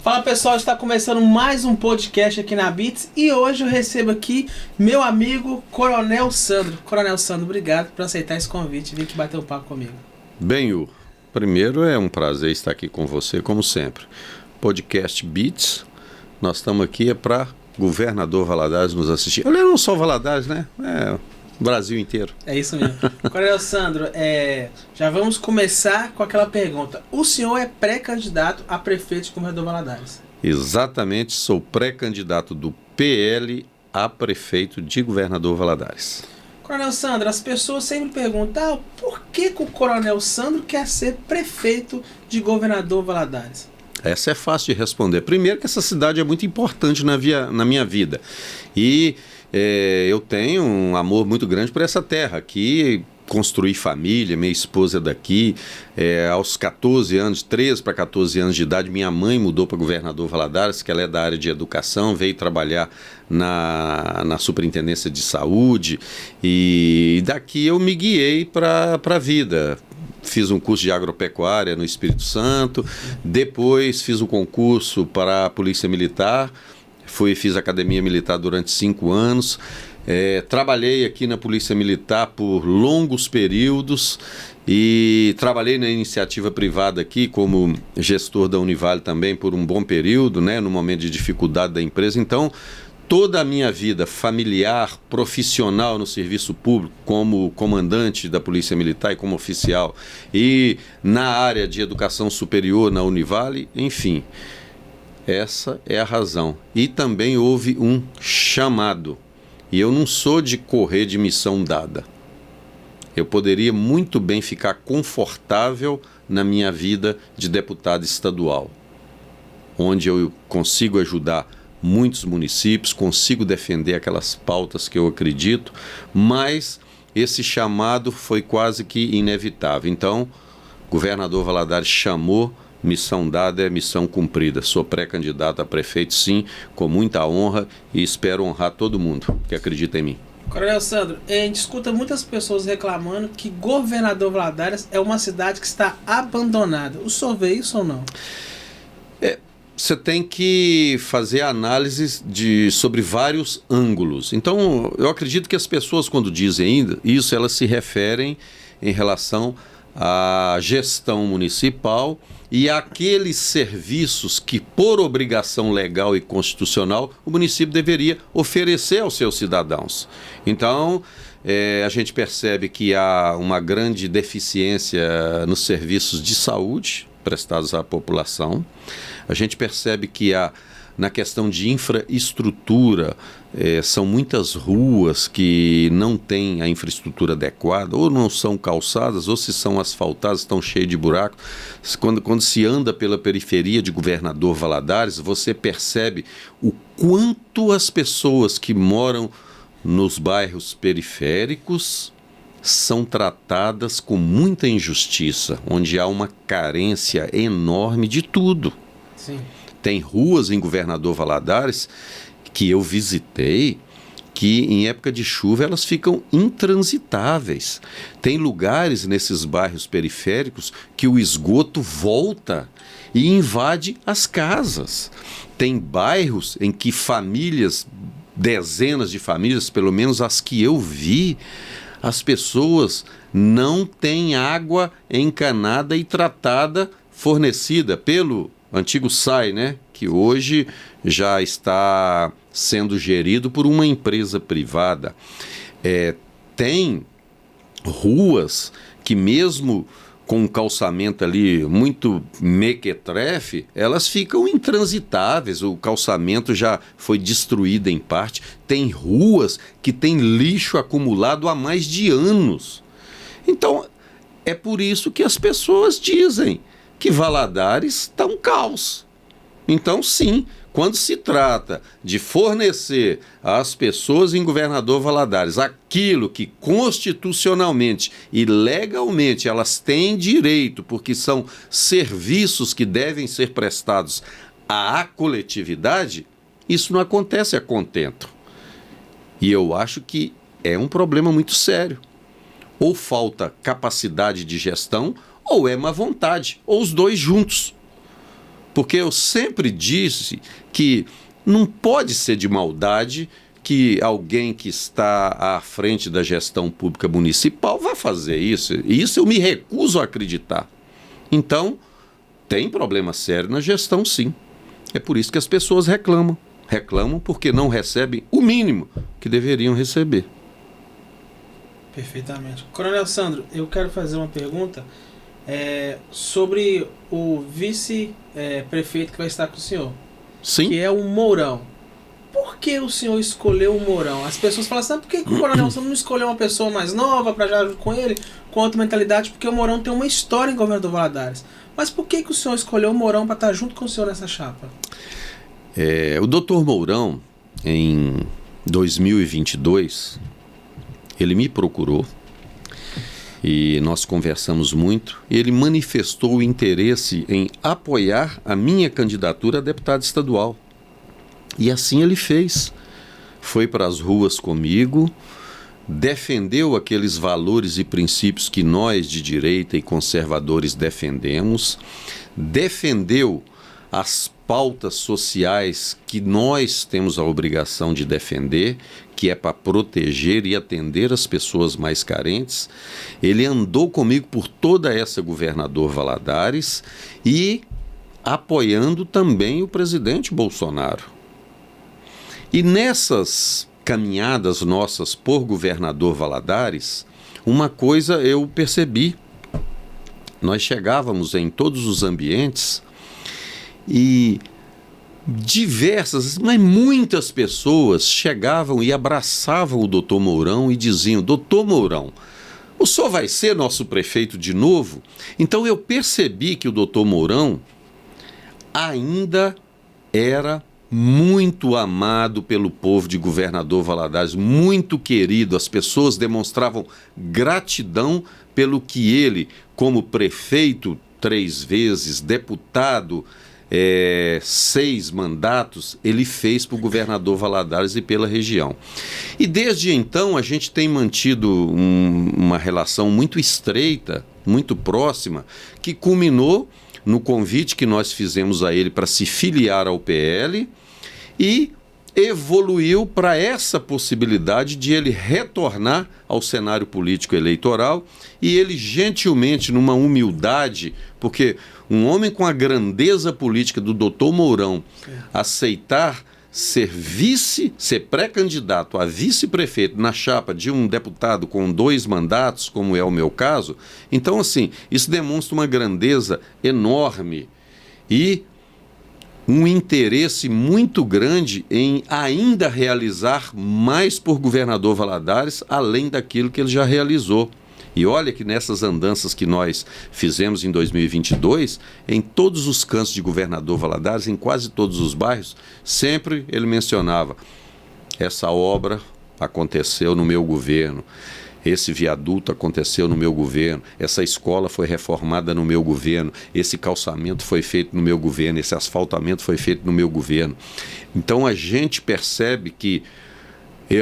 Fala pessoal, está começando mais um podcast aqui na Beats e hoje eu recebo aqui meu amigo Coronel Sandro. Coronel Sandro, obrigado por aceitar esse convite e vir aqui bater um papo comigo. Bem, primeiro é um prazer estar aqui com você, como sempre. Podcast Beats, nós estamos aqui para Governador Valadares nos assistir. Olha, não só Valadares, né? Brasil inteiro. É isso mesmo. Coronel Sandro, já vamos começar com aquela pergunta. O senhor é pré-candidato a prefeito de Governador Valadares? Exatamente, sou pré-candidato do PL a prefeito de Governador Valadares. Coronel Sandro, as pessoas sempre perguntam por que o Coronel Sandro quer ser prefeito de Governador Valadares? Essa é fácil de responder. Primeiro que essa cidade é muito importante na minha vida. E eu tenho um amor muito grande por essa terra. Aqui construí família, minha esposa é daqui. Aos 14 anos, 13 para 14 anos de idade, minha mãe mudou para Governador Valadares, que ela é da área de educação, veio trabalhar na Superintendência de Saúde. E daqui eu me guiei para a vida. Fiz um curso de agropecuária no Espírito Santo, depois fiz um concurso para a Polícia Militar, fiz academia militar durante 5 anos, trabalhei aqui na Polícia Militar por longos períodos e trabalhei na iniciativa privada aqui como gestor da Univale também por um bom período, né, no momento de dificuldade da empresa. Então, toda a minha vida familiar, profissional no serviço público, como comandante da Polícia Militar e como oficial, e na área de educação superior na Univale, enfim, essa é a razão. E também houve um chamado, e eu não sou de correr de missão dada. Eu poderia muito bem ficar confortável na minha vida de deputado estadual, onde eu consigo ajudar muitos municípios, consigo defender aquelas pautas que eu acredito, mas esse chamado foi quase que inevitável. Então, Governador Valadares chamou, missão dada é missão cumprida. Sou pré-candidato a prefeito, sim, com muita honra e espero honrar todo mundo que acredita em mim. Coronel Sandro, a gente escuta muitas pessoas reclamando que Governador Valadares é uma cidade que está abandonada. O senhor vê isso ou não? Você tem que fazer análises sobre vários ângulos. Então, eu acredito que as pessoas, quando dizem isso, elas se referem em relação à gestão municipal e àqueles serviços que, por obrigação legal e constitucional, o município deveria oferecer aos seus cidadãos. Então, a gente percebe que há uma grande deficiência nos serviços de saúde prestados à população. A gente percebe que na questão de infraestrutura, são muitas ruas que não têm a infraestrutura adequada, ou não são calçadas, ou se são asfaltadas, estão cheias de buracos. Quando se anda pela periferia de Governador Valadares, você percebe o quanto as pessoas que moram nos bairros periféricos são tratadas com muita injustiça, onde há uma carência enorme de tudo. Sim. Tem ruas em Governador Valadares que eu visitei que em época de chuva elas ficam intransitáveis. Tem lugares nesses bairros periféricos que o esgoto volta e invade as casas. Tem bairros em que famílias, dezenas de famílias, pelo menos as que eu vi, as pessoas não têm água encanada e tratada fornecida pelo antigo SAI, né? Que hoje já está sendo gerido por uma empresa privada. Tem ruas que mesmo com um calçamento ali muito mequetrefe, elas ficam intransitáveis, o calçamento já foi destruído em parte. Tem ruas que tem lixo acumulado há mais de anos. Então, é por isso que as pessoas dizem que Valadares está um caos. Então, sim, quando se trata de fornecer às pessoas em Governador Valadares aquilo que constitucionalmente e legalmente elas têm direito, porque são serviços que devem ser prestados à coletividade, isso não acontece a contento. E eu acho que é um problema muito sério. Ou falta capacidade de gestão, ou é má vontade, ou os dois juntos. Porque eu sempre disse que não pode ser de maldade que alguém que está à frente da gestão pública municipal vai fazer isso. E isso eu me recuso a acreditar. Então, tem problema sério na gestão, sim. É por isso que as pessoas reclamam. Reclamam porque não recebem o mínimo que deveriam receber. Perfeitamente. Coronel Sandro, eu quero fazer uma pergunta sobre o vice-prefeito que vai estar com o senhor. Sim. Que é o Mourão. Por que o senhor escolheu o Mourão? As pessoas falam assim, por que o Coronel Sandro não escolheu uma pessoa mais nova para já junto com ele, com outra mentalidade? Porque o Mourão tem uma história em Governador Valadares. Mas por que o senhor escolheu o Mourão para estar junto com o senhor nessa chapa? O doutor Mourão, em 2022, ele me procurou e nós conversamos muito. E ele manifestou o interesse em apoiar a minha candidatura a deputado estadual. E assim ele fez. Foi para as ruas comigo, defendeu aqueles valores e princípios que nós de direita e conservadores defendemos, defendeu as pautas sociais que nós temos a obrigação de defender, que é para proteger e atender as pessoas mais carentes. Ele andou comigo por toda essa Governador Valadares e apoiando também o presidente Bolsonaro. E nessas caminhadas nossas por Governador Valadares, uma coisa eu percebi. Nós chegávamos em todos os ambientes e diversas, mas muitas pessoas chegavam e abraçavam o doutor Mourão e diziam: doutor Mourão, o senhor vai ser nosso prefeito de novo? Então eu percebi que o doutor Mourão ainda era muito amado pelo povo de Governador Valadares, muito querido. As pessoas demonstravam gratidão pelo que ele, como prefeito 3 vezes, deputado 6 mandatos, ele fez para o Governador Valadares e pela região. E desde então a gente tem mantido uma relação muito estreita, muito próxima, que culminou no convite que nós fizemos a ele para se filiar ao PL e evoluiu para essa possibilidade de ele retornar ao cenário político eleitoral e ele gentilmente, numa humildade, porque um homem com a grandeza política do doutor Mourão aceitar ser pré-candidato a vice-prefeito na chapa de um deputado com 2 mandatos, como é o meu caso, então assim, isso demonstra uma grandeza enorme e um interesse muito grande em ainda realizar mais por Governador Valadares, além daquilo que ele já realizou. E olha que nessas andanças que nós fizemos em 2022, em todos os cantos de Governador Valadares, em quase todos os bairros, sempre ele mencionava: essa obra aconteceu no meu governo, esse viaduto aconteceu no meu governo, essa escola foi reformada no meu governo, esse calçamento foi feito no meu governo, esse asfaltamento foi feito no meu governo. Então a gente percebe que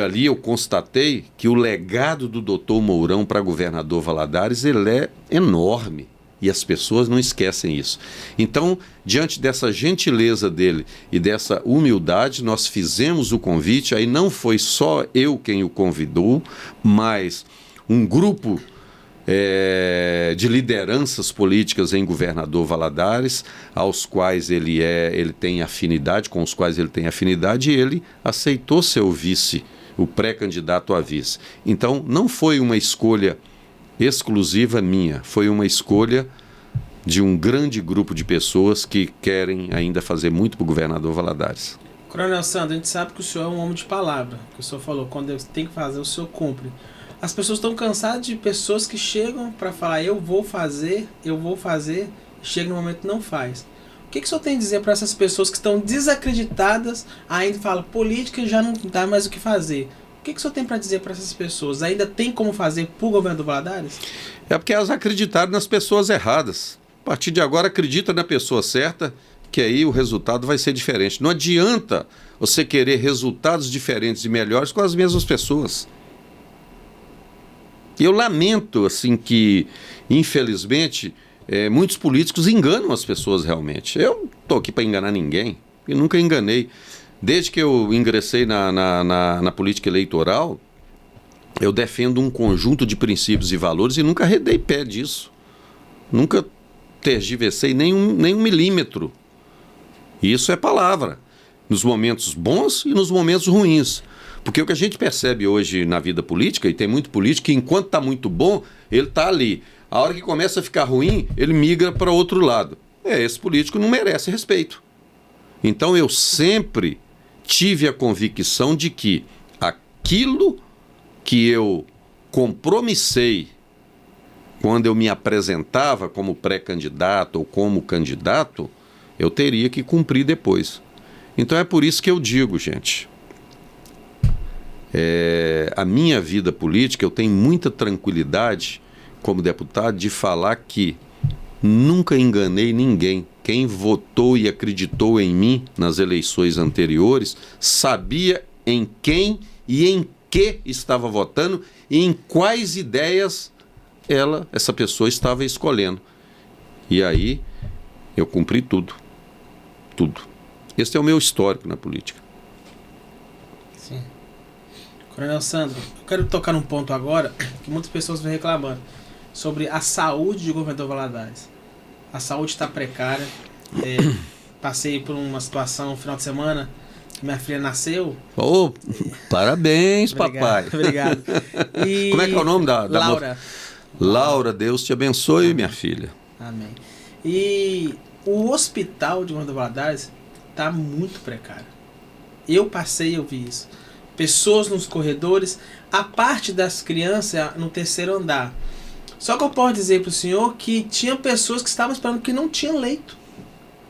ali eu constatei que o legado do doutor Mourão para Governador Valadares ele é enorme e as pessoas não esquecem isso. Então, diante dessa gentileza dele e dessa humildade, nós fizemos o convite. Aí não foi só eu quem o convidou, mas um grupo de lideranças políticas em Governador Valadares, aos quais ele tem afinidade, com os quais ele tem afinidade, e ele aceitou ser o vice, o pré-candidato a vice. Então, não foi uma escolha exclusiva minha, foi uma escolha de um grande grupo de pessoas que querem ainda fazer muito para o Governador Valadares. Coronel Sandro, a gente sabe que o senhor é um homem de palavra, que o senhor falou, quando tem que fazer, o senhor cumpre. As pessoas estão cansadas de pessoas que chegam para falar eu vou fazer, e chega no momento e não faz. O que o senhor tem a dizer para essas pessoas que estão desacreditadas, ainda falam política já não dá mais o que fazer? O que o senhor tem para dizer para essas pessoas? Ainda tem como fazer para o Governador Valadares? É porque elas acreditaram nas pessoas erradas. A partir de agora, acredita na pessoa certa, que aí o resultado vai ser diferente. Não adianta você querer resultados diferentes e melhores com as mesmas pessoas. E eu lamento, assim, que, infelizmente, muitos políticos enganam as pessoas realmente. Eu estou aqui para enganar ninguém, e nunca enganei. Desde que eu ingressei na política eleitoral, eu defendo um conjunto de princípios e valores e nunca arredei pé disso. Nunca tergiversei nem um milímetro. Isso é palavra. Nos momentos bons e nos momentos ruins. Porque o que a gente percebe hoje na vida política, e tem muito político que enquanto está muito bom, ele está ali. A hora que começa a ficar ruim, ele migra para outro lado. Esse político não merece respeito. Então eu sempre tive a convicção de que aquilo que eu compromissei quando eu me apresentava como pré-candidato ou como candidato, eu teria que cumprir depois. Então é por isso que eu digo, gente, a minha vida política, eu tenho muita tranquilidade como deputado de falar que nunca enganei ninguém. Quem votou e acreditou em mim nas eleições anteriores sabia em quem e em que estava votando e em quais ideias essa pessoa estava escolhendo. E aí eu cumpri tudo. Tudo. Esse é o meu histórico na política. Sim. Coronel Sandro, eu quero tocar num ponto agora que muitas pessoas vêm reclamando sobre a saúde de Governador Valadares. A saúde está precária. Passei por uma situação no final de semana que minha filha nasceu. Parabéns, papai. Obrigado. E como é que é o nome da Laura. Laura, Deus te abençoe, amém, minha filha. Amém. E o hospital de Governador Valadares está muito precário. Eu vi isso. Pessoas nos corredores, a parte das crianças no terceiro andar. Só que eu posso dizer para o senhor que tinha pessoas que estavam esperando que não tinha leito.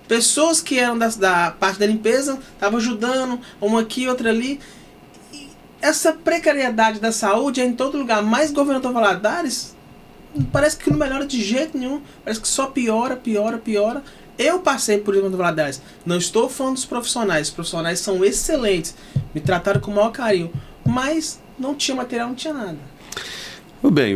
Pessoas que eram da parte da limpeza estavam ajudando, uma aqui, outra ali. E essa precariedade da saúde é em todo lugar. Mas Governador Valadares parece que não melhora de jeito nenhum. Parece que só piora. Eu passei por Governador Valadares. Não estou falando dos profissionais. Os profissionais são excelentes. Me trataram com o maior carinho. Mas não tinha material, não tinha nada. Bem,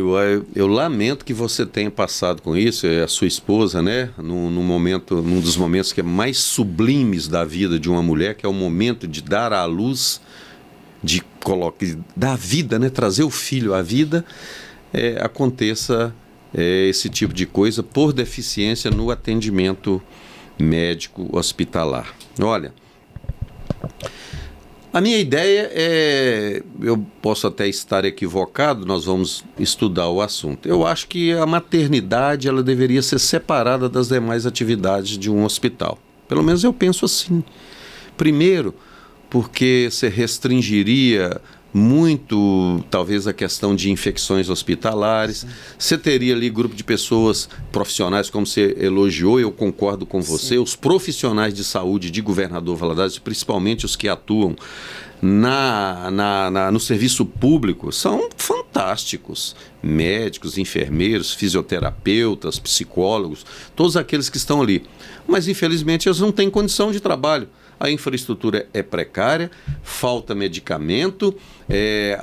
eu lamento que você tenha passado com isso, a sua esposa, né? Num dos momentos que é mais sublimes da vida de uma mulher, que é o momento de dar à luz, de dar a vida, né? Trazer o filho à vida, aconteça esse tipo de coisa por deficiência no atendimento médico hospitalar. Olha, a minha ideia eu posso até estar equivocado, nós vamos estudar o assunto. Eu acho que a maternidade ela deveria ser separada das demais atividades de um hospital. Pelo menos eu penso assim. Primeiro, porque você restringiria muito, talvez, a questão de infecções hospitalares. Sim. Você teria ali grupo de pessoas profissionais, como você elogiou, eu concordo com você. Sim. Os profissionais de saúde de Governador Valadares, principalmente os que atuam no serviço público, são fantásticos. Médicos, enfermeiros, fisioterapeutas, psicólogos, todos aqueles que estão ali. Mas, infelizmente, eles não têm condição de trabalho. A infraestrutura é precária, falta medicamento,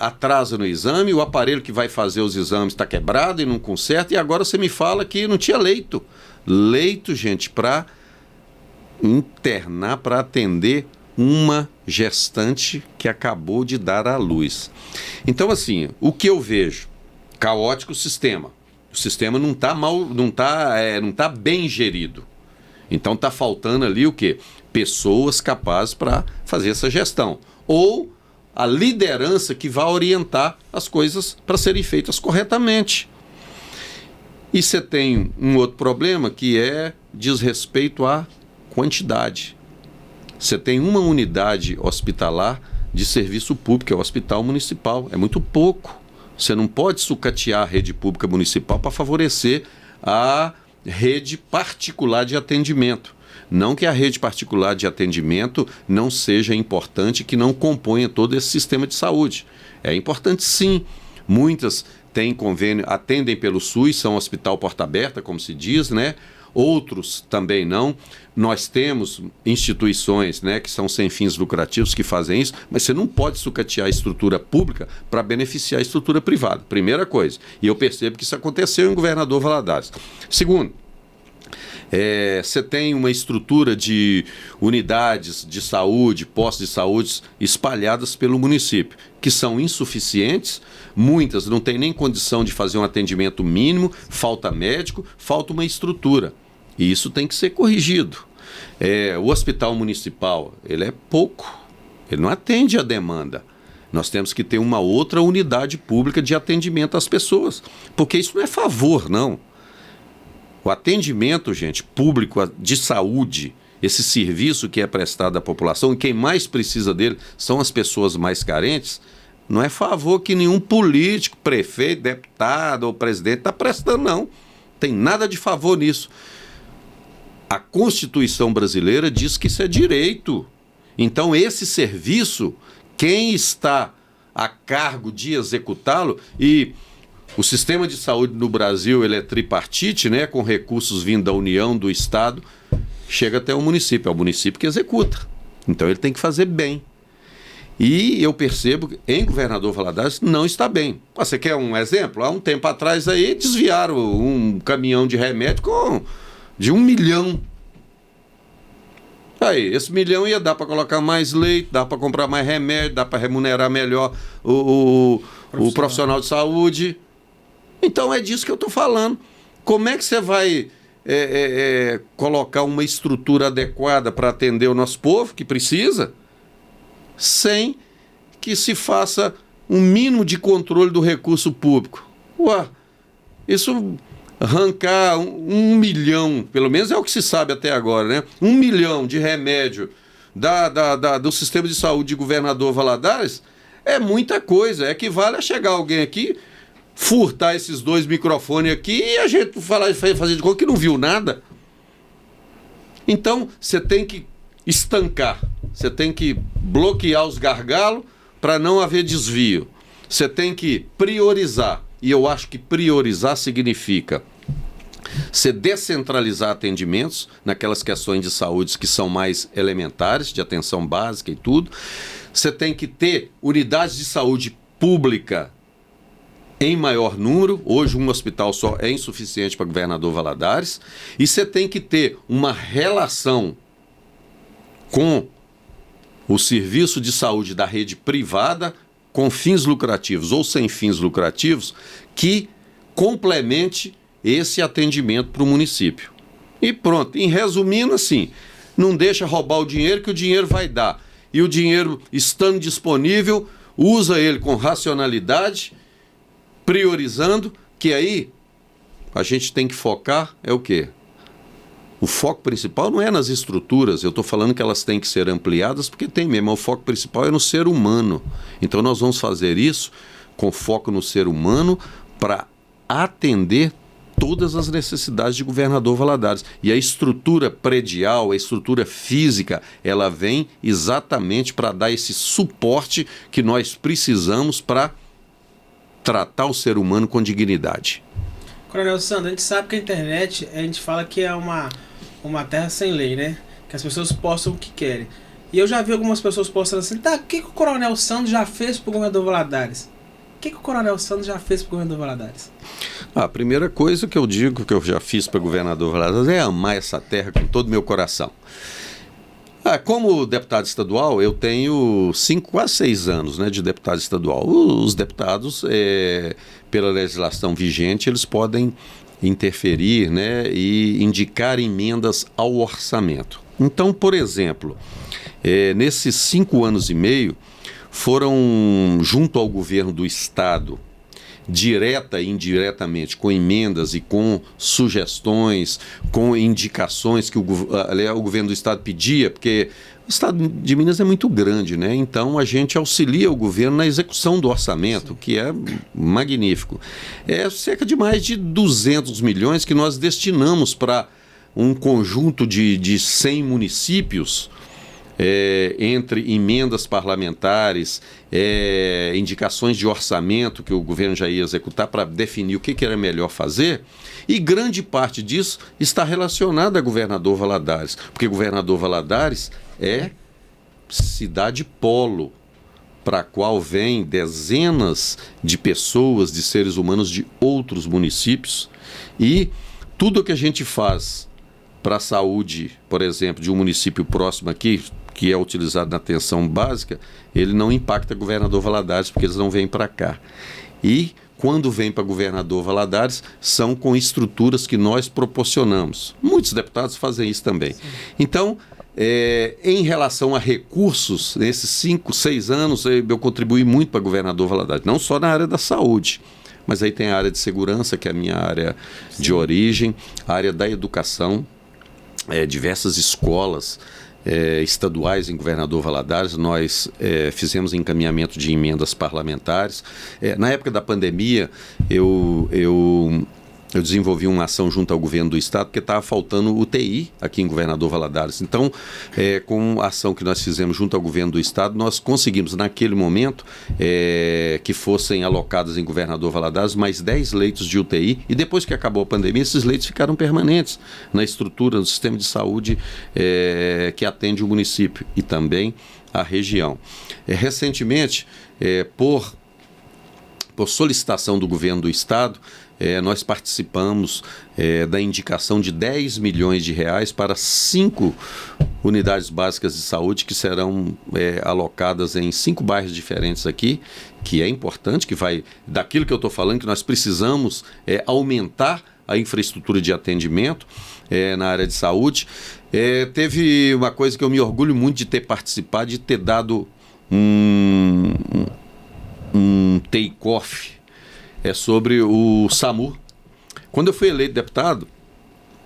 atrasa no exame, o aparelho que vai fazer os exames está quebrado e não conserta, e agora você me fala que não tinha leito. Leito, gente, para internar, para atender uma gestante que acabou de dar à luz. Então, assim, o que eu vejo? Caótico o sistema. O sistema não está bem gerido. Então está faltando ali o quê? Pessoas capazes para fazer essa gestão. Ou a liderança que vai orientar as coisas para serem feitas corretamente. E você tem um outro problema que diz respeito à quantidade. Você tem uma unidade hospitalar de serviço público, é o hospital municipal. É muito pouco. Você não pode sucatear a rede pública municipal para favorecer a rede particular de atendimento. Não que a rede particular de atendimento não seja importante, que não componha todo esse sistema de saúde. É importante sim. Muitas têm convênio, atendem pelo SUS, são hospital porta aberta, como se diz, né? Outros também não. Nós temos instituições, né, que são sem fins lucrativos que fazem isso, mas você não pode sucatear a estrutura pública para beneficiar a estrutura privada. Primeira coisa. E eu percebo que isso aconteceu em Governador Valadares. Segundo, Você tem uma estrutura de unidades de saúde, postos de saúde espalhadas pelo município, que são insuficientes, muitas não têm nem condição de fazer um atendimento mínimo, falta médico, falta uma estrutura. E isso tem que ser corrigido. O hospital municipal, ele é pouco, ele não atende a demanda. Nós temos que ter uma outra unidade pública de atendimento às pessoas, porque isso não é favor, não. O atendimento, gente, público de saúde, esse serviço que é prestado à população, e quem mais precisa dele são as pessoas mais carentes, não é favor que nenhum político, prefeito, deputado ou presidente está prestando, não. Tem nada de favor nisso. A Constituição brasileira diz que isso é direito. Então, esse serviço, quem está a cargo de executá-lo, e o sistema de saúde no Brasil ele é tripartite, né, com recursos vindo da União, do Estado, chega até o município. É o município que executa. Então ele tem que fazer bem. E eu percebo que em Governador Valadares não está bem. Você quer um exemplo? Há um tempo atrás aí desviaram um caminhão de remédio de 1 milhão. Aí, esse 1 milhão ia dar para colocar mais leite, dá para comprar mais remédio, dá para remunerar melhor o profissional de saúde. Então é disso que eu estou falando. Como é que você vai colocar uma estrutura adequada para atender o nosso povo que precisa, sem que se faça um mínimo de controle do recurso público? Isso arrancar 1 milhão, pelo menos é o que se sabe até agora, né? 1 milhão de remédio do sistema de saúde de Governador Valadares é muita coisa. Equivale a chegar alguém aqui, furtar esses 2 microfones aqui e a gente fazer de conta que não viu nada. Então, você tem que estancar, você tem que bloquear os gargalos para não haver desvio. Você tem que priorizar, e eu acho que priorizar significa você descentralizar atendimentos naquelas questões de saúde que são mais elementares, de atenção básica e tudo. Você tem que ter unidades de saúde pública em maior número. Hoje um hospital só é insuficiente para Governador Valadares. E você tem que ter uma relação com o serviço de saúde da rede privada, com fins lucrativos ou sem fins lucrativos, que complemente esse atendimento para o município. E pronto, em resumindo assim, não deixa roubar o dinheiro, que o dinheiro vai dar. E o dinheiro, estando disponível, usa ele com racionalidade, priorizando, que aí a gente tem que focar o quê? O foco principal não é nas estruturas, eu estou falando que elas têm que ser ampliadas, porque tem mesmo, o foco principal é no ser humano. Então nós vamos fazer isso com foco no ser humano para atender todas as necessidades de Governador Valadares. E a estrutura predial, a estrutura física, ela vem exatamente para dar esse suporte que nós precisamos para tratar o ser humano com dignidade. Coronel Sandro, a gente sabe que a internet, a gente fala que é uma terra sem lei, né? Que as pessoas postam o que querem. E eu já vi algumas pessoas postando assim, o que o Coronel Sandro já fez pro Governador Valadares? O que o Coronel Sandro já fez pro Governador Valadares? A primeira coisa que eu digo que eu já fiz para Governador Valadares é amar essa terra com todo o meu coração. Como deputado estadual, eu tenho quase 6 anos, né, de deputado estadual. Os deputados, pela legislação vigente, eles podem interferir, né, e indicar emendas ao orçamento. Então, por exemplo, nesses 5 anos e meio, foram, junto ao governo do Estado, direta e indiretamente, com emendas e com sugestões, com indicações que o governo do Estado pedia, porque o Estado de Minas é muito grande, né? Então a gente auxilia o governo na execução do orçamento, sim, que é magnífico. É cerca de mais de 200 milhões que nós destinamos para um conjunto de 100 municípios, entre emendas parlamentares, indicações de orçamento que o governo já ia executar para definir o que era melhor fazer, e grande parte disso está relacionada a Governador Valadares, porque Governador Valadares é cidade polo, para a qual vêm dezenas de pessoas, de seres humanos de outros municípios, e tudo o que a gente faz para a saúde, por exemplo, de um município próximo aqui, que é utilizado na atenção básica, ele não impacta Governador Valadares, porque eles não vêm para cá. E quando vem para Governador Valadares, são com estruturas que nós proporcionamos. Muitos deputados fazem isso também. Sim. Então, em relação a recursos, nesses 5, 6 anos, eu contribuí muito para Governador Valadares, não só na área da saúde, mas aí tem a área de segurança, que é a minha área de origem, a área da educação, diversas escolas estaduais em Governador Valadares, nós fizemos encaminhamento de emendas parlamentares. Na época da pandemia, eu desenvolvi uma ação junto ao governo do estado, porque estava faltando UTI aqui em Governador Valadares. Então, com a ação que nós fizemos junto ao governo do estado, nós conseguimos, naquele momento, que fossem alocados em Governador Valadares mais 10 leitos de UTI, e depois que acabou a pandemia, esses leitos ficaram permanentes na estrutura do sistema de saúde que atende o município e também a região. Recentemente, por solicitação do governo do estado, nós participamos da indicação de 10 milhões de reais para 5 unidades básicas de saúde que serão alocadas em 5 bairros diferentes aqui, que é importante, que vai daquilo que eu estou falando, que nós precisamos aumentar a infraestrutura de atendimento na área de saúde. Teve uma coisa que eu me orgulho muito de ter participado, de ter dado um take-off sobre o SAMU. Quando eu fui eleito deputado,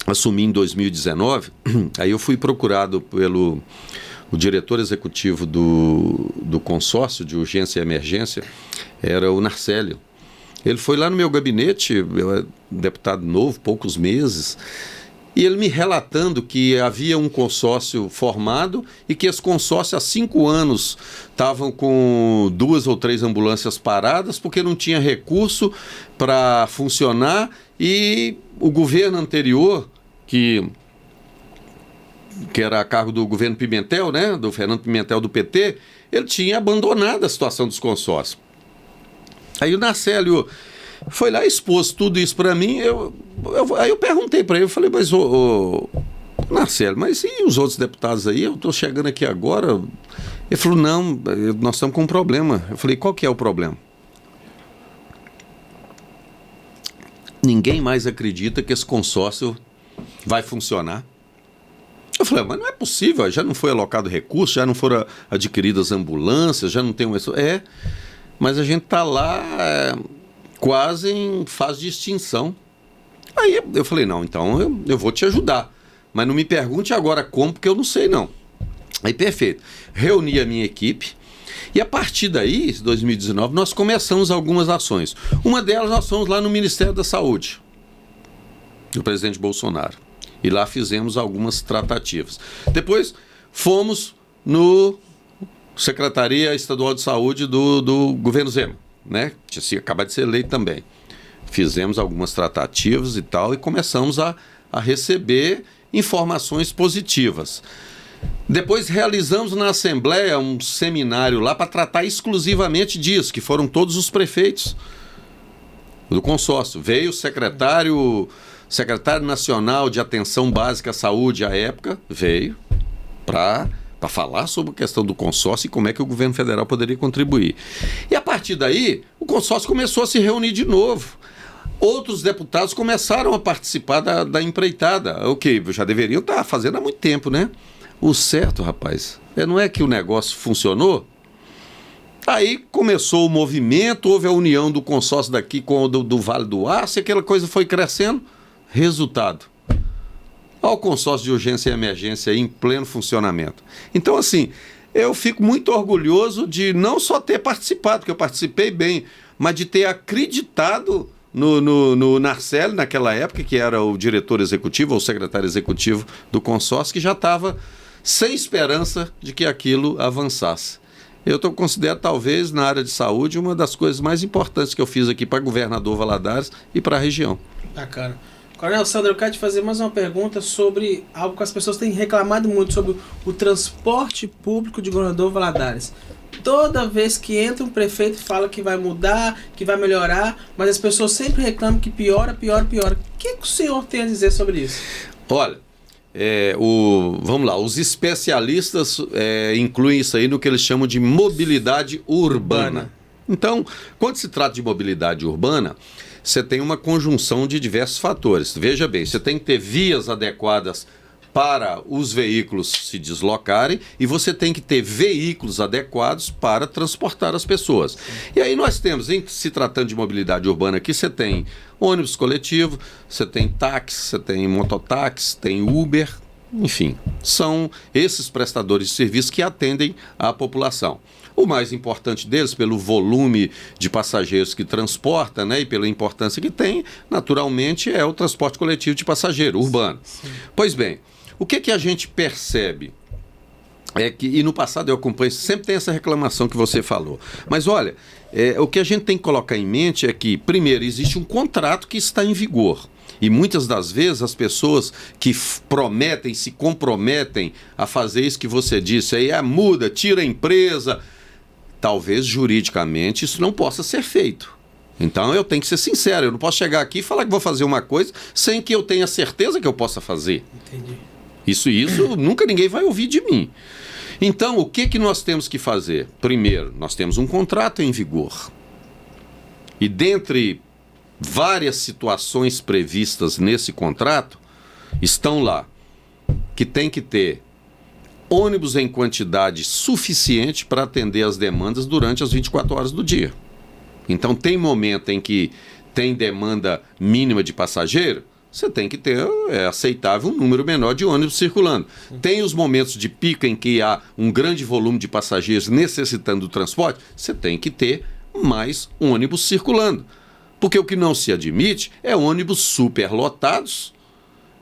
assumi em 2019, aí eu fui procurado pelo diretor executivo do consórcio de urgência e emergência, era o Narcélio. Ele foi lá no meu gabinete, eu era deputado novo, poucos meses, e ele me relatando que havia um consórcio formado e que esse consórcio há 5 anos estavam com 2 ou 3 ambulâncias paradas porque não tinha recurso para funcionar, e o governo anterior, que era a cargo do governo Pimentel, né, do Fernando Pimentel do PT, ele tinha abandonado a situação dos consórcios. Aí o Narcélio foi lá e expôs tudo isso para mim. Aí eu perguntei para ele, eu falei, mas Narcélio, mas e os outros deputados aí? Eu estou chegando aqui agora. Ele falou, não, nós estamos com um problema. Eu falei, qual que é o problema? Ninguém mais acredita que esse consórcio vai funcionar. Eu falei, mas não é possível, já não foi alocado recurso, já não foram adquiridas ambulâncias, já não tem mas a gente está lá quase em fase de extinção. Aí eu falei, não, então eu vou te ajudar, mas não me pergunte agora como, porque eu não sei não. Aí perfeito, reuni a minha equipe e a partir daí, 2019, nós começamos algumas ações. Uma delas nós fomos lá no Ministério da Saúde, do presidente Bolsonaro, e lá fizemos algumas tratativas. Depois fomos no Secretaria Estadual de Saúde do governo Zema, né? Tinha acabado de ser eleito também. Fizemos algumas tratativas e tal, e começamos a receber informações positivas. Depois realizamos na Assembleia um seminário lá para tratar exclusivamente disso, que foram todos os prefeitos do consórcio. Veio o secretário nacional de Atenção Básica à Saúde à época, veio para falar sobre a questão do consórcio e como é que o governo federal poderia contribuir. E a partir daí, o consórcio começou a se reunir de novo. Outros deputados começaram a participar da empreitada, o que já deveriam estar fazendo há muito tempo, né? O certo, rapaz, não é que o negócio funcionou? Aí começou o movimento, houve a união do consórcio daqui com o do Vale do Aço, e aquela coisa foi crescendo. Resultado, ao consórcio de urgência e emergência em pleno funcionamento. Então, assim, eu fico muito orgulhoso de não só ter participado, porque eu participei bem, mas de ter acreditado no Narcélio, naquela época, que era o diretor executivo, ou secretário executivo do consórcio, que já estava sem esperança de que aquilo avançasse. Eu considero, talvez, na área de saúde, uma das coisas mais importantes que eu fiz aqui para Governador Valadares e para a região. Bacana. Coronel Sandro, eu quero te fazer mais uma pergunta sobre algo que as pessoas têm reclamado muito, sobre o transporte público de Governador Valadares. Toda vez que entra um prefeito fala que vai mudar, que vai melhorar, mas as pessoas sempre reclamam que piora, piora, piora. O que o senhor tem a dizer sobre isso? Olha, vamos lá, os especialistas incluem isso aí no que eles chamam de mobilidade urbana. Então, quando se trata de mobilidade urbana, você tem uma conjunção de diversos fatores. Veja bem, você tem que ter vias adequadas para os veículos se deslocarem e você tem que ter veículos adequados para transportar as pessoas. E aí nós temos, se tratando de mobilidade urbana aqui, você tem ônibus coletivo, você tem táxi, você tem mototáxi, tem Uber, enfim, são esses prestadores de serviço que atendem a população. O mais importante deles, pelo volume de passageiros que transporta, né, e pela importância que tem, naturalmente, é o transporte coletivo de passageiro urbano. Sim. Pois bem, o que a gente percebe é que, e no passado eu acompanho, sempre tem essa reclamação que você falou, mas olha, o que a gente tem que colocar em mente é que, primeiro, existe um contrato que está em vigor. E muitas das vezes as pessoas que prometem, se comprometem a fazer isso que você disse, aí muda, tira a empresa, talvez juridicamente isso não possa ser feito. Então eu tenho que ser sincero, eu não posso chegar aqui e falar que vou fazer uma coisa sem que eu tenha certeza que eu possa fazer. Entendi. Isso nunca ninguém vai ouvir de mim. Então, o que nós temos que fazer? Primeiro, nós temos um contrato em vigor. E dentre várias situações previstas nesse contrato, estão lá que tem que ter ônibus em quantidade suficiente para atender as demandas durante as 24 horas do dia. Então, tem momento em que tem demanda mínima de passageiro, você tem que ter, aceitável, um número menor de ônibus circulando. Tem os momentos de pico em que há um grande volume de passageiros necessitando do transporte, você tem que ter mais ônibus circulando. Porque o que não se admite é ônibus superlotados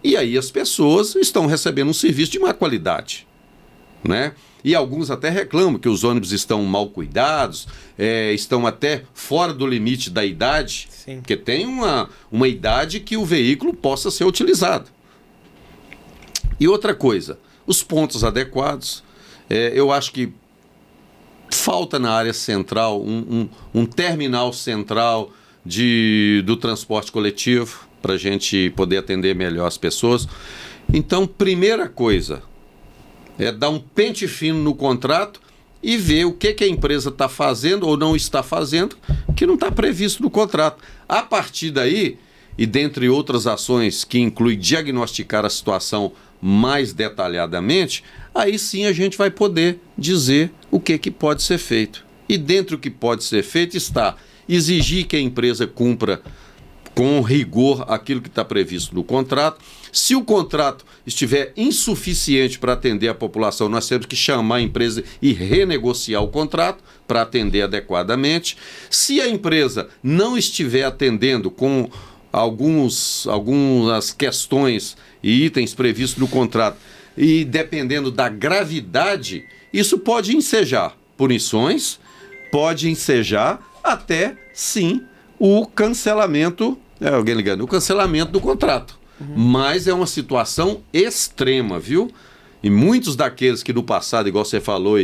e aí as pessoas estão recebendo um serviço de má qualidade, né? E alguns até reclamam que os ônibus estão mal cuidados, estão até fora do limite da idade. Sim. Porque tem uma idade que o veículo possa ser utilizado. E outra coisa, os pontos adequados, eu acho que falta na área central um terminal central do transporte coletivo para a gente poder atender melhor as pessoas. Então, primeira coisa, dar um pente fino no contrato e ver o que a empresa está fazendo ou não está fazendo que não está previsto no contrato. A partir daí, e dentre outras ações que inclui diagnosticar a situação mais detalhadamente, aí sim a gente vai poder dizer o que pode ser feito. E dentro do que pode ser feito está exigir que a empresa cumpra com rigor aquilo que está previsto no contrato. Se o contrato estiver insuficiente para atender a população, nós temos que chamar a empresa e renegociar o contrato para atender adequadamente. Se a empresa não estiver atendendo com algumas questões e itens previstos no contrato, e dependendo da gravidade, isso pode ensejar punições, pode ensejar até, sim, o cancelamento, alguém ligando, o cancelamento do contrato. Mas é uma situação extrema, viu? E muitos daqueles que no passado, igual você falou,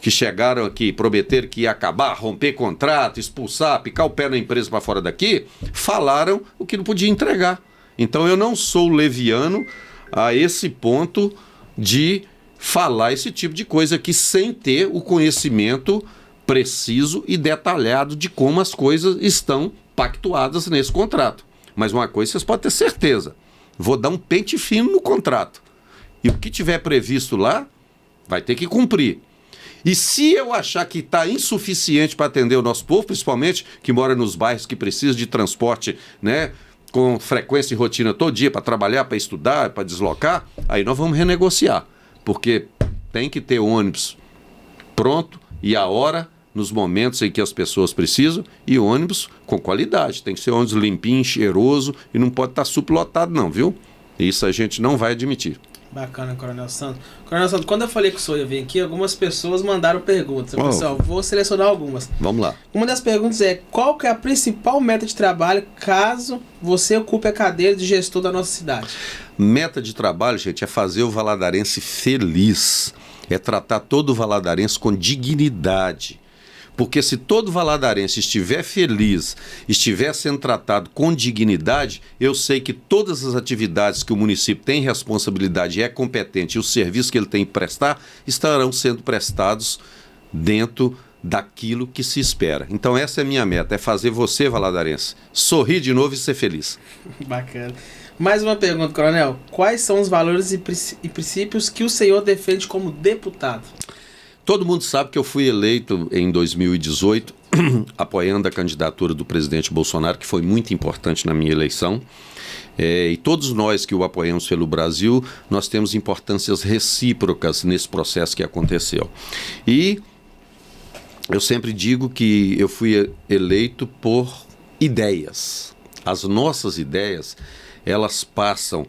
que chegaram aqui, prometeram que ia acabar, romper contrato, expulsar, picar o pé na empresa para fora daqui, falaram o que não podia entregar. Então eu não sou leviano a esse ponto de falar esse tipo de coisa aqui sem ter o conhecimento preciso e detalhado de como as coisas estão pactuadas nesse contrato. Mas uma coisa vocês podem ter certeza, vou dar um pente fino no contrato. E o que tiver previsto lá, vai ter que cumprir. E se eu achar que está insuficiente para atender o nosso povo, principalmente que mora nos bairros que precisa de transporte, né, com frequência e rotina todo dia para trabalhar, para estudar, para deslocar, aí nós vamos renegociar. Porque tem que ter ônibus pronto e a hora, nos momentos em que as pessoas precisam, e ônibus com qualidade. Tem que ser ônibus limpinho, cheiroso e não pode estar superlotado não, viu? Isso a gente não vai admitir. Bacana, Coronel Santos. Coronel Santos, quando eu falei que o senhor ia vir aqui, algumas pessoas mandaram perguntas. Pessoal, vou selecionar algumas. Vamos lá. Uma das perguntas é: qual que é a principal meta de trabalho caso você ocupe a cadeira de gestor da nossa cidade? Meta de trabalho, gente, é fazer o valadarense feliz. É tratar todo o valadarense com dignidade. Porque se todo valadarense estiver feliz, estiver sendo tratado com dignidade, eu sei que todas as atividades que o município tem responsabilidade e é competente, e os serviços que ele tem que prestar, estarão sendo prestados dentro daquilo que se espera. Então essa é a minha meta, é fazer você, valadarense, sorrir de novo e ser feliz. Bacana. Mais uma pergunta, coronel. Quais são os valores e princípios que o senhor defende como deputado? Todo mundo sabe que eu fui eleito em 2018, apoiando a candidatura do presidente Bolsonaro, que foi muito importante na minha eleição. E todos nós que o apoiamos pelo Brasil, nós temos importâncias recíprocas nesse processo que aconteceu. E eu sempre digo que eu fui eleito por ideias. As nossas ideias, elas passam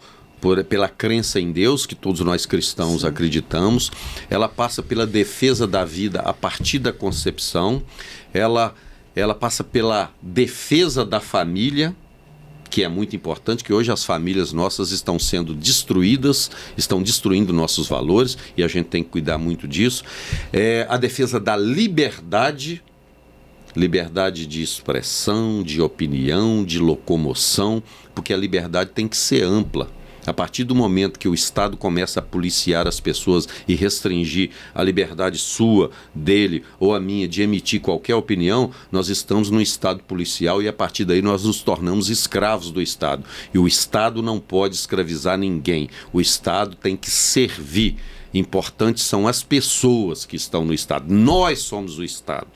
pela crença em Deus, que todos nós cristãos acreditamos. Ela passa pela defesa da vida a partir da concepção. Ela passa pela defesa da família, que é muito importante, que hoje as famílias nossas estão sendo destruídas, estão destruindo nossos valores, e a gente tem que cuidar muito disso. A defesa da liberdade de expressão, de opinião, de locomoção, porque a liberdade tem que ser ampla. A partir do momento que o Estado começa a policiar as pessoas e restringir a liberdade sua, dele ou a minha de emitir qualquer opinião, nós estamos num Estado policial e a partir daí nós nos tornamos escravos do Estado. E o Estado não pode escravizar ninguém. O Estado tem que servir. Importantes são as pessoas que estão no Estado. Nós somos o Estado.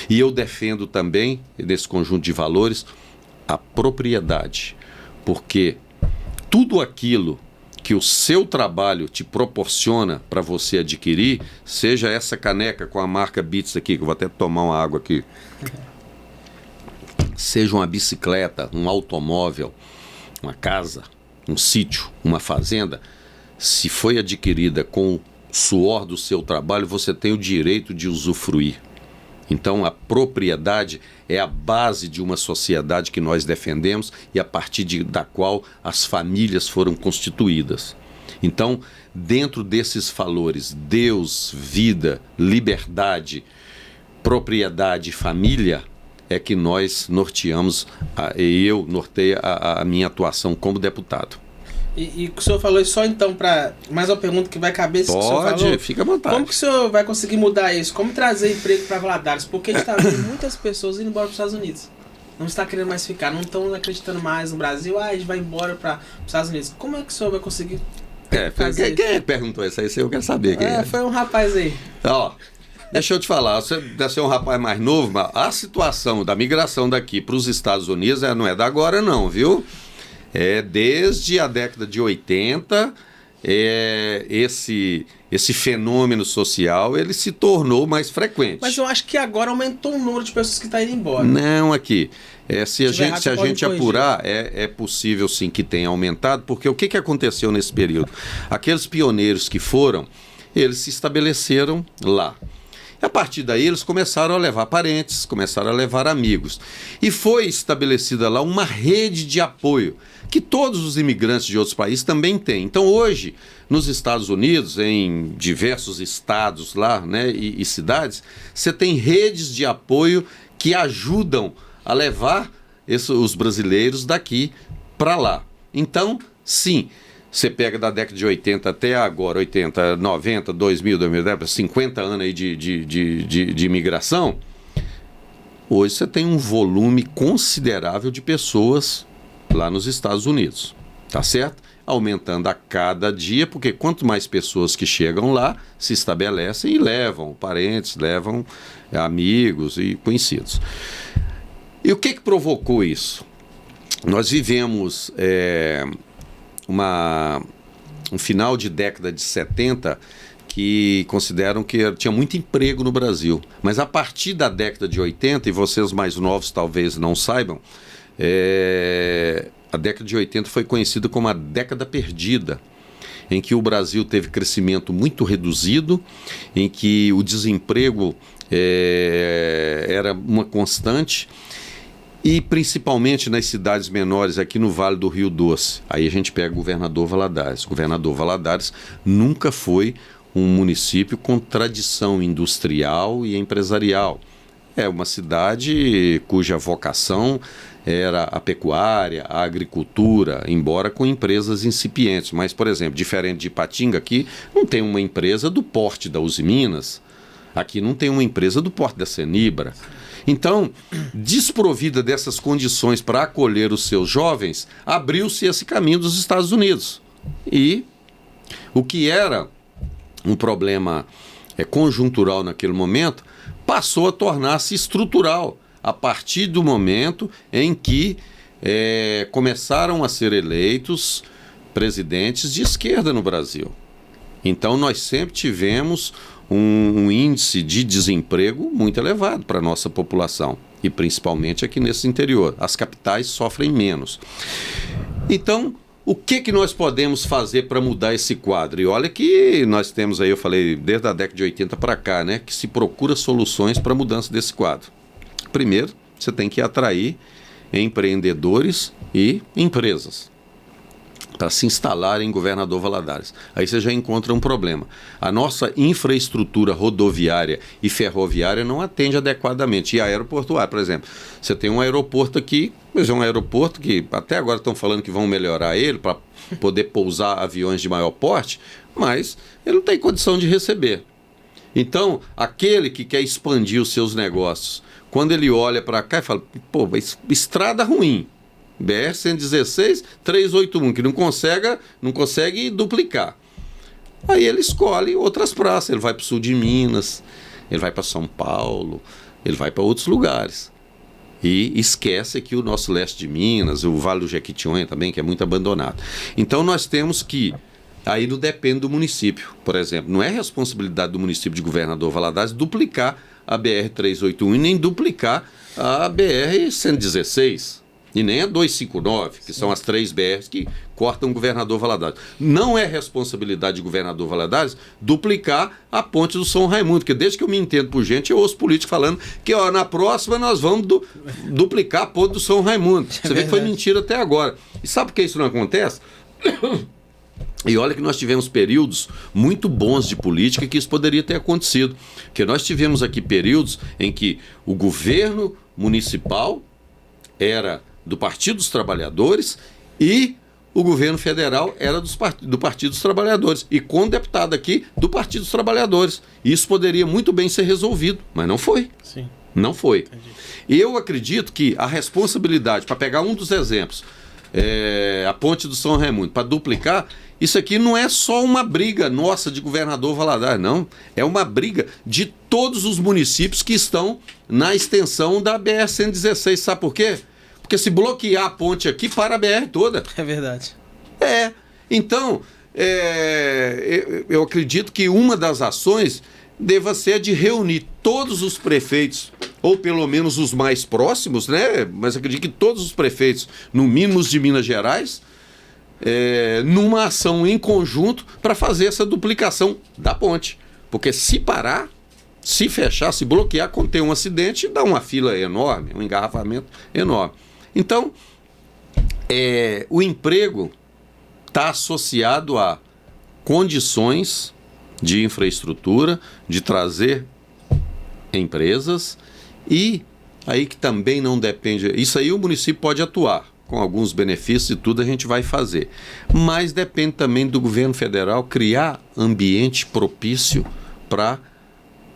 E eu defendo também, nesse conjunto de valores, a propriedade. Porque tudo aquilo que o seu trabalho te proporciona para você adquirir, seja essa caneca com a marca Beats aqui, que eu vou até tomar uma água aqui, seja uma bicicleta, um automóvel, uma casa, um sítio, uma fazenda, se foi adquirida com o suor do seu trabalho, você tem o direito de usufruir. Então a propriedade é a base de uma sociedade que nós defendemos e a partir da qual as famílias foram constituídas. Então, dentro desses valores, Deus, vida, liberdade, propriedade e família, é que nós norteamos, eu norteio a minha atuação como deputado. E o senhor falou isso só então para mais uma pergunta que vai caber se o senhor falou. Pode, fica à vontade. Como que o senhor vai conseguir mudar isso? Como trazer emprego para Valadares? Porque a gente está vendo muitas pessoas indo embora para os Estados Unidos. Não está querendo mais ficar, não estão acreditando mais no Brasil. A gente vai embora para os Estados Unidos. Como é que o senhor vai conseguir fazer? Quem perguntou isso aí? Eu quero saber quem é. Foi um rapaz aí. Ó, deixa eu te falar, você deve ser um rapaz mais novo, mas a situação da migração daqui para os Estados Unidos não é da agora não, viu? Desde a década de 80, esse fenômeno social ele se tornou mais frequente. Mas eu acho que agora aumentou o número de pessoas que estão indo embora. Não, aqui. Se a gente apurar, é possível sim que tenha aumentado, porque o que aconteceu nesse período? Aqueles pioneiros que foram, eles se estabeleceram lá. A partir daí eles começaram a levar parentes, começaram a levar amigos. E foi estabelecida lá uma rede de apoio, que todos os imigrantes de outros países também têm. Então hoje, nos Estados Unidos, em diversos estados lá, né, e cidades, você tem redes de apoio que ajudam a levar os brasileiros daqui para lá. Então, sim, você pega da década de 80 até agora, 80, 90, 2000, 2010, 50 anos aí de imigração, hoje você tem um volume considerável de pessoas lá nos Estados Unidos, tá certo? Aumentando a cada dia, porque quanto mais pessoas que chegam lá, se estabelecem e levam parentes, levam amigos e conhecidos. E o que provocou isso? Nós vivemos um final de década de 70 que consideram que tinha muito emprego no Brasil. Mas a partir da década de 80, e vocês mais novos talvez não saibam, a década de 80 foi conhecida como a década perdida, em que o Brasil teve crescimento muito reduzido, em que o desemprego era uma constante, e principalmente nas cidades menores aqui no Vale do Rio Doce. Aí a gente pega o Governador Valadares. O Governador Valadares nunca foi um município com tradição industrial e empresarial. É uma cidade cuja vocação era a pecuária, a agricultura, embora com empresas incipientes. Mas, por exemplo, diferente de Ipatinga, aqui não tem uma empresa do porte da Uzi Minas, aqui não tem uma empresa do porte da Cenibra. Então, desprovida dessas condições para acolher os seus jovens, abriu-se esse caminho dos Estados Unidos. E o que era um problema conjuntural naquele momento, passou a tornar-se estrutural, a partir do momento em que começaram a ser eleitos presidentes de esquerda no Brasil. Então, nós sempre tivemos um índice de desemprego muito elevado para a nossa população, e principalmente aqui nesse interior. As capitais sofrem menos. Então, o que nós podemos fazer para mudar esse quadro? E olha que nós temos aí, eu falei, desde a década de 80 para cá, né, que se procura soluções para a mudança desse quadro. Primeiro, você tem que atrair empreendedores e empresas para se instalar em Governador Valadares. Aí você já encontra um problema. A nossa infraestrutura rodoviária e ferroviária não atende adequadamente. E aeroportuária, por exemplo. Você tem um aeroporto aqui, mas é um aeroporto que até agora estão falando que vão melhorar ele para poder pousar aviões de maior porte, mas ele não tem condição de receber. Então, aquele que quer expandir os seus negócios, quando ele olha para cá e fala, pô, estrada ruim, BR-116, 381, que não consegue duplicar. Aí ele escolhe outras praças, ele vai para o sul de Minas, ele vai para São Paulo, ele vai para outros lugares. E esquece aqui o nosso leste de Minas, o Vale do Jequitinhonha também, que é muito abandonado. Então nós temos que, aí não depende do município, por exemplo, não é responsabilidade do município de Governador Valadares duplicar a BR-381 e nem duplicar a BR-116. E nem a 259, que são as 3 BRs que cortam o Governador Valadares. Não é responsabilidade de Governador Valadares duplicar a ponte do São Raimundo, porque desde que eu me entendo por gente, eu ouço políticos falando que na próxima nós vamos duplicar a ponte do São Raimundo. Você vê que foi mentira até agora. E sabe por que isso não acontece? E olha que nós tivemos períodos muito bons de política que isso poderia ter acontecido. Porque nós tivemos aqui períodos em que o governo municipal era do Partido dos Trabalhadores e o governo federal era do Partido dos Trabalhadores. E com deputado aqui do Partido dos Trabalhadores. Isso poderia muito bem ser resolvido, mas não foi. Sim. Não foi. Entendi. Eu acredito que a responsabilidade, para pegar um dos exemplos, a ponte do São Raimundo, para duplicar, isso aqui não é só uma briga nossa de Governador Valadares, não. É uma briga de todos os municípios que estão na extensão da BR-116. Sabe por quê? Porque se bloquear a ponte aqui, para a BR toda. É verdade. Então, eu acredito que uma das ações deva ser de reunir todos os prefeitos, ou pelo menos os mais próximos, né? Mas acredito que todos os prefeitos, no mínimo os de Minas Gerais, numa ação em conjunto para fazer essa duplicação da ponte. Porque se parar, se fechar, se bloquear, quando tem um acidente, dá uma fila enorme, um engarrafamento enorme. Então, o emprego está associado a condições de infraestrutura, de trazer empresas, e aí que também não depende. Isso aí o município pode atuar, com alguns benefícios e tudo a gente vai fazer. Mas depende também do governo federal criar ambiente propício para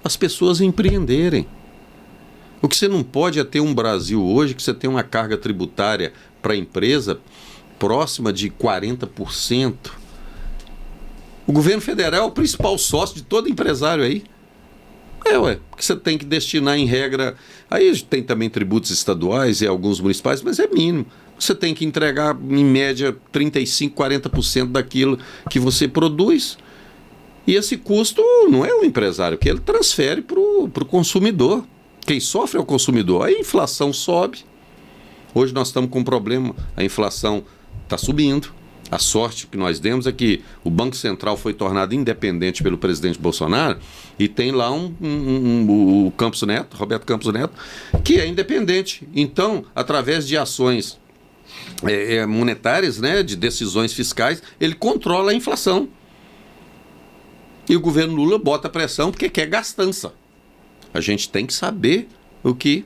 as pessoas empreenderem. O que você não pode é ter um Brasil hoje que você tem uma carga tributária para a empresa próxima de 40%. O governo federal é o principal sócio de todo empresário aí. Porque você tem que destinar em regra. Aí tem também tributos estaduais e alguns municipais, mas é mínimo. Você tem que entregar, em média, 35%, 40% daquilo que você produz. E esse custo não é o empresário, que ele transfere para o consumidor. Quem sofre é o consumidor. A inflação sobe. Hoje nós estamos com um problema. A inflação está subindo. A sorte que nós demos é que o Banco Central foi tornado independente pelo presidente Bolsonaro e tem lá o Campos Neto, Roberto Campos Neto, que é independente. Então, através de ações monetárias, né, de decisões fiscais, ele controla a inflação. E o governo Lula bota pressão porque quer gastança. A gente tem que saber o que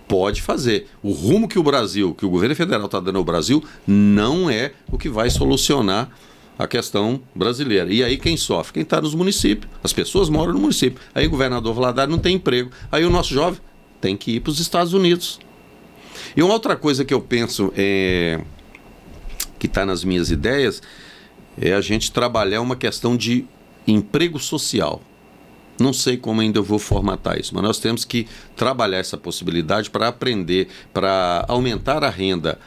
pode fazer. O rumo que o Brasil, que o governo federal está dando ao Brasil, não é o que vai solucionar a questão brasileira. E aí quem sofre? Quem está nos municípios. As pessoas moram no município. Aí o governador Valadares não tem emprego. Aí o nosso jovem tem que ir para os Estados Unidos. E uma outra coisa que eu penso que está nas minhas ideias é a gente trabalhar uma questão de emprego social. Não sei como ainda eu vou formatar isso, mas nós temos que trabalhar essa possibilidade para aprender, para aumentar a renda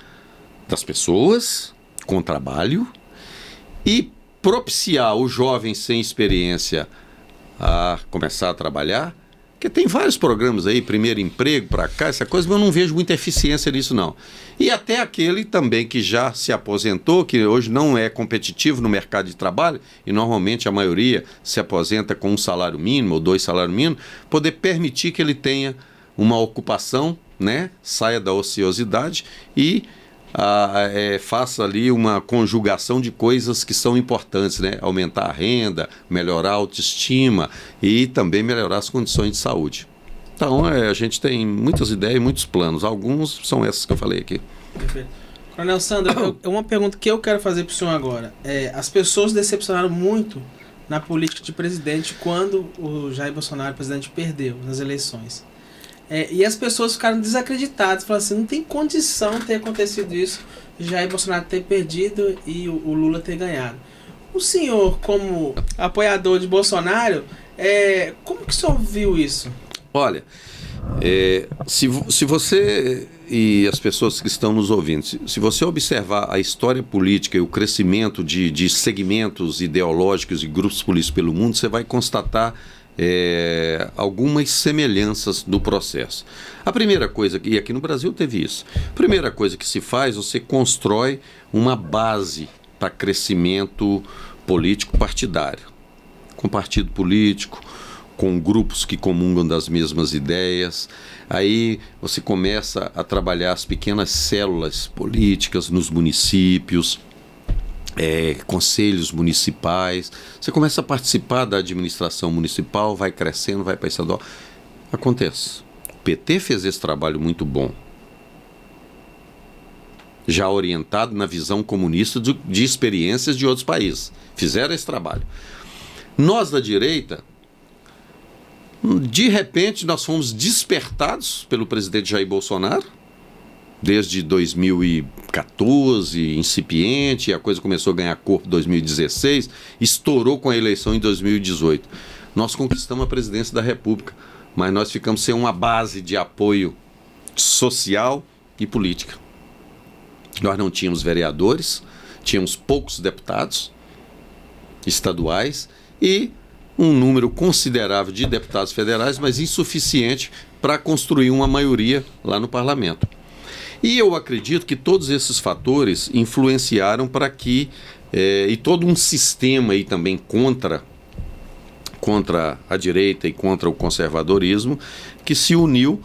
das pessoas com trabalho e propiciar o jovem sem experiência a começar a trabalhar. Porque tem vários programas aí, primeiro emprego para cá, essa coisa, mas eu não vejo muita eficiência nisso não. E até aquele também que já se aposentou, que hoje não é competitivo no mercado de trabalho, e normalmente a maioria se aposenta com um salário mínimo ou 2 salários mínimos, poder permitir que ele tenha uma ocupação, né, saia da ociosidade e faça ali uma conjugação de coisas que são importantes, né? Aumentar a renda, melhorar a autoestima e também melhorar as condições de saúde. Então, a gente tem muitas ideias e muitos planos. Alguns são essas que eu falei aqui. Perfeito. Coronel Sandro, uma pergunta que eu quero fazer para o senhor agora. As pessoas decepcionaram muito na política de presidente quando o Jair Bolsonaro, presidente, perdeu nas eleições. E as pessoas ficaram desacreditadas, falaram assim, não tem condição de ter acontecido isso, Jair Bolsonaro ter perdido e o Lula ter ganhado. O senhor, como apoiador de Bolsonaro, como que o senhor viu isso? Olha, se você e as pessoas que estão nos ouvindo, se você observar a história política e o crescimento de segmentos ideológicos e grupos políticos pelo mundo, você vai constatar algumas semelhanças do processo. A primeira coisa, e aqui no Brasil teve isso, a primeira coisa que se faz, você constrói uma base para crescimento político partidário, com partido político, com grupos que comungam das mesmas ideias. Aí você começa a trabalhar as pequenas células políticas nos municípios, conselhos municipais, você começa a participar da administração municipal, vai crescendo, vai para estadual. Acontece. O PT fez esse trabalho muito bom, já orientado na visão comunista de experiências de outros países. Fizeram esse trabalho. Nós da direita, de repente, nós fomos despertados pelo presidente Jair Bolsonaro, desde 2014, incipiente, a coisa começou a ganhar corpo em 2016, estourou com a eleição em 2018. Nós conquistamos a presidência da República, mas nós ficamos sem uma base de apoio social e política. Nós não tínhamos vereadores, tínhamos poucos deputados estaduais e um número considerável de deputados federais, mas insuficiente para construir uma maioria lá no parlamento. E eu acredito que todos esses fatores influenciaram para que, e todo um sistema aí também contra a direita e contra o conservadorismo, que se uniu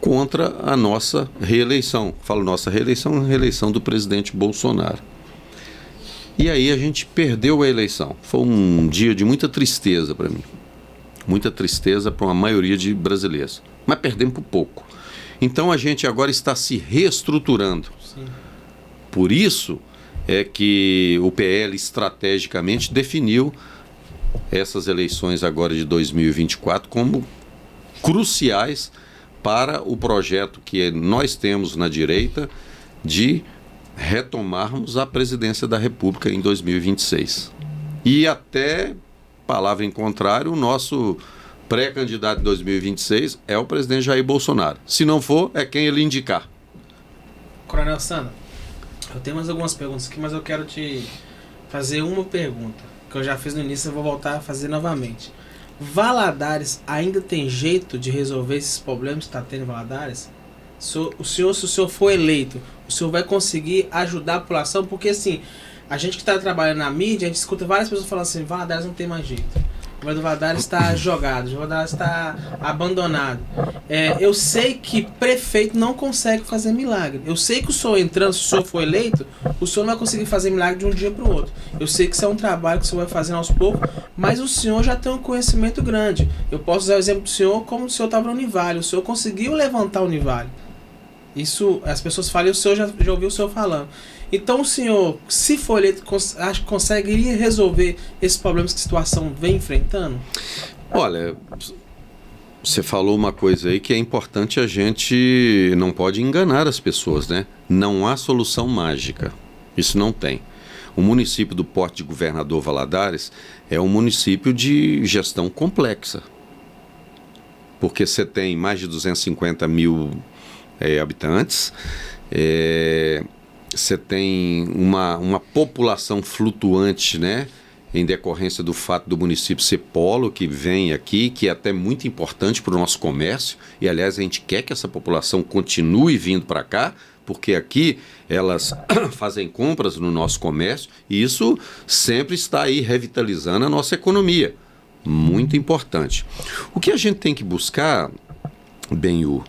contra a nossa reeleição. Falo nossa reeleição, a reeleição do presidente Bolsonaro. E aí a gente perdeu a eleição. Foi um dia de muita tristeza para mim. Muita tristeza para uma maioria de brasileiros. Mas perdemos por pouco. Então a gente agora está se reestruturando. Sim. Por isso é que o PL estrategicamente definiu essas eleições agora de 2024 como cruciais para o projeto que nós temos na direita de retomarmos a presidência da República em 2026. E até, palavra em contrário, o nosso pré-candidato em 2026 é o presidente Jair Bolsonaro. Se não for, é quem ele indicar. Coronel Sandro, eu tenho mais algumas perguntas aqui, mas eu quero te fazer uma pergunta, que eu já fiz no início e vou voltar a fazer novamente. Valadares ainda tem jeito de resolver esses problemas que está tendo em Valadares? Se o senhor for eleito, o senhor vai conseguir ajudar a população? Porque assim, a gente que está trabalhando na mídia, a gente escuta várias pessoas falando assim, Valadares não tem mais jeito. o governo Valadares está jogado, o governo Valadares está abandonado. Eu sei que prefeito não consegue fazer milagre. Eu sei que o senhor entrando, se o senhor for eleito, o senhor não vai conseguir fazer milagre de um dia para o outro. Eu sei que isso é um trabalho que o senhor vai fazendo aos poucos, mas o senhor já tem um conhecimento grande. Eu posso usar o exemplo do senhor como o senhor estava no Univale. O senhor conseguiu levantar o Univale. Isso, as pessoas falam, e o senhor já ouviu o senhor falando. Então o senhor, se for eleito, acha que conseguiria resolver esses problemas que a situação vem enfrentando? Olha, você falou uma coisa aí que é importante, a gente não pode enganar as pessoas, né? Não há solução mágica, isso não tem. O município do porte de Governador Valadares é um município de gestão complexa, porque você tem mais de 250 mil habitantes, você tem uma população flutuante, né? Em decorrência do fato do município ser polo, que vem aqui, que é até muito importante para o nosso comércio, e aliás a gente quer que essa população continue vindo para cá, porque aqui elas fazem compras no nosso comércio, e isso sempre está aí revitalizando a nossa economia. Muito importante. O que a gente tem que buscar, Benhur,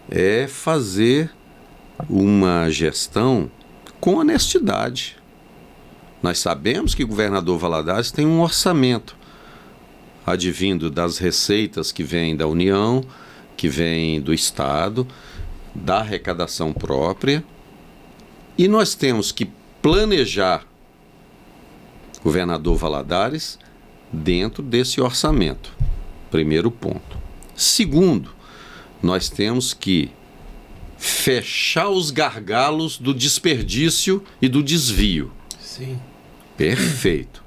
é fazer uma gestão com honestidade. Nós sabemos que o governador Valadares tem um orçamento advindo das receitas que vêm da União, que vêm do Estado, da arrecadação própria, e nós temos que planejar governador Valadares dentro desse orçamento. Primeiro ponto. Segundo, nós temos que fechar os gargalos do desperdício e do desvio. Sim. Perfeito.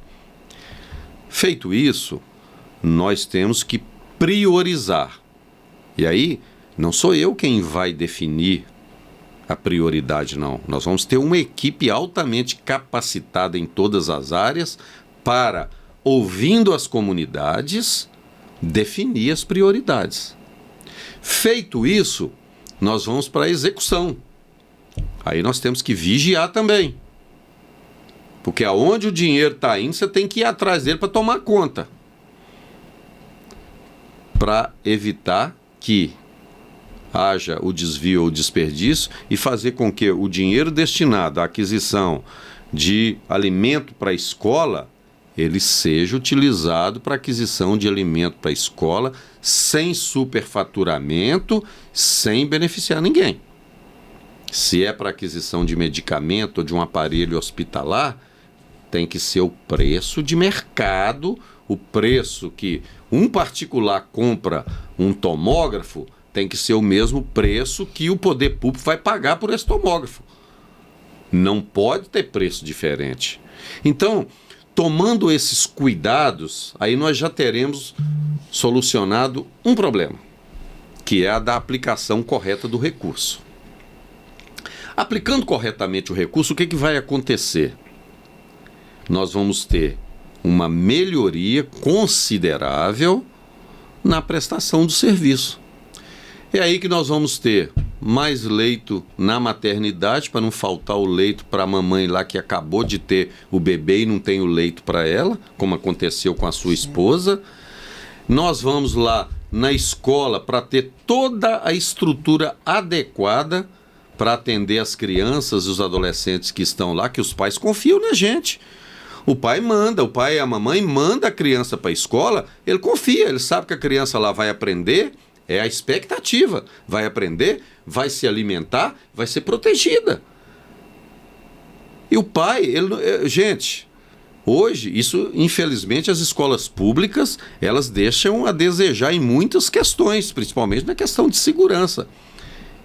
Feito isso, nós temos que priorizar. E aí, não sou eu quem vai definir a prioridade, não. Nós vamos ter uma equipe altamente capacitada em todas as áreas para, ouvindo as comunidades, definir as prioridades. Feito isso, nós vamos para a execução. Aí nós temos que vigiar também. Porque aonde o dinheiro está indo, você tem que ir atrás dele para tomar conta. Para evitar que haja o desvio ou desperdício e fazer com que o dinheiro destinado à aquisição de alimento para a escola, ele seja utilizado para aquisição de alimento para a escola sem superfaturamento, sem beneficiar ninguém. Se é para aquisição de medicamento ou de um aparelho hospitalar, tem que ser o preço de mercado, o preço que um particular compra um tomógrafo, tem que ser o mesmo preço que o poder público vai pagar por esse tomógrafo. Não pode ter preço diferente. Então, tomando esses cuidados, aí nós já teremos solucionado um problema, que é a da aplicação correta do recurso. Aplicando corretamente o recurso, o que vai acontecer? Nós vamos ter uma melhoria considerável na prestação do serviço. É aí que nós vamos ter mais leito na maternidade, para não faltar o leito para a mamãe lá que acabou de ter o bebê e não tem o leito para ela, como aconteceu com a sua esposa. Nós vamos lá na escola para ter toda a estrutura adequada para atender as crianças e os adolescentes que estão lá, que os pais confiam na gente. O pai e a mamãe manda a criança para a escola, ele confia, ele sabe que a criança lá vai aprender, é a expectativa, vai aprender, vai se alimentar, vai ser protegida. E o pai, gente, hoje, isso, infelizmente, as escolas públicas, elas deixam a desejar em muitas questões, principalmente na questão de segurança.